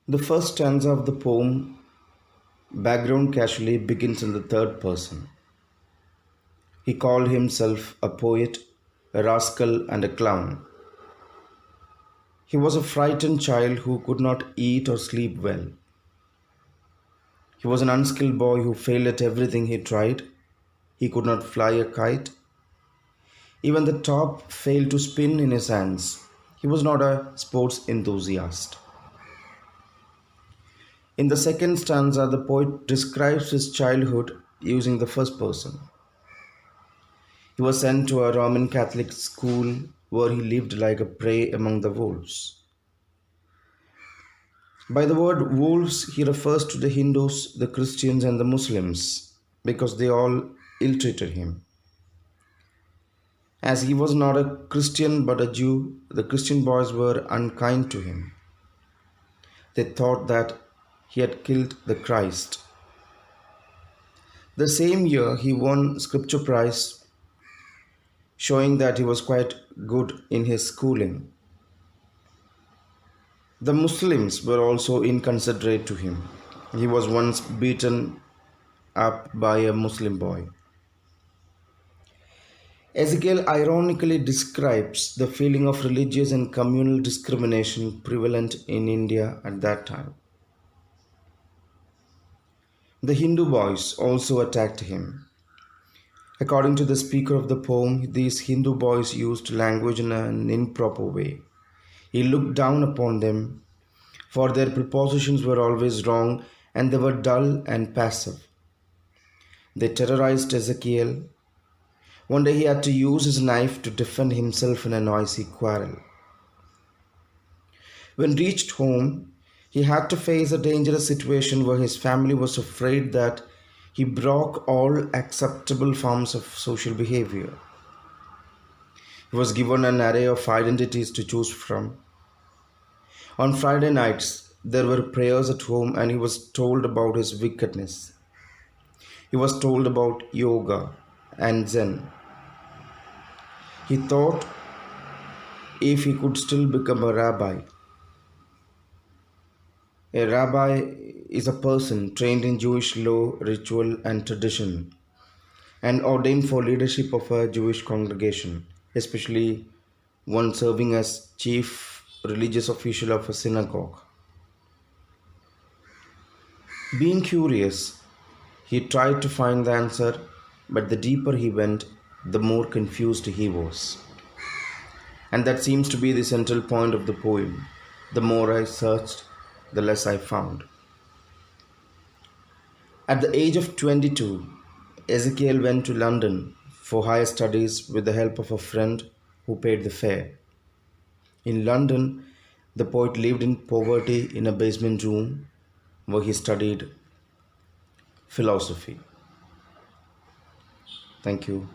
The first stanza of the poem, background casually, begins in the third person. He called himself a poet, a rascal, and a clown. He was a frightened child who could not eat or sleep well. He was an unskilled boy who failed at everything he tried. He could not fly a kite. Even the top failed to spin in his hands. He was not a sports enthusiast. In the second stanza, the poet describes his childhood using the first person. He was sent to a Roman Catholic school where he lived like a prey among the wolves. By the word wolves, he refers to the Hindus, the Christians, and the Muslims because they all ill treated him. As he was not a Christian but a Jew, the Christian boys were unkind to him. They thought that he had killed the Christ. The same year, he won Scripture Prize, showing that he was quite good in his schooling. The Muslims were also inconsiderate to him. He was once beaten up by a Muslim boy. Ezekiel ironically describes the feeling of religious and communal discrimination prevalent in India at that time. The Hindu boys also attacked him. According to the speaker of the poem, these Hindu boys used language in an improper way. He looked down upon them, for their propositions were always wrong and they were dull and passive. They terrorized Ezekiel. One day he had to use his knife to defend himself in a noisy quarrel. When reached home, he had to face a dangerous situation where his family was afraid that he broke all acceptable forms of social behavior. He was given an array of identities to choose from. On Friday nights, there were prayers at home and he was told about his wickedness. He was told about yoga and Zen. He thought if he could still become a rabbi. A rabbi is a person trained in Jewish law, ritual, and tradition, and ordained for leadership of a Jewish congregation, especially one serving as chief religious official of a synagogue. Being curious, he tried to find the answer, but the deeper he went, the more confused he was. And that seems to be the central point of the poem. The more I searched, the less I found. At the age of 22, Ezekiel went to London for higher studies with the help of a friend who paid the fare. In London, the poet lived in poverty in a basement room where he studied philosophy. Thank you.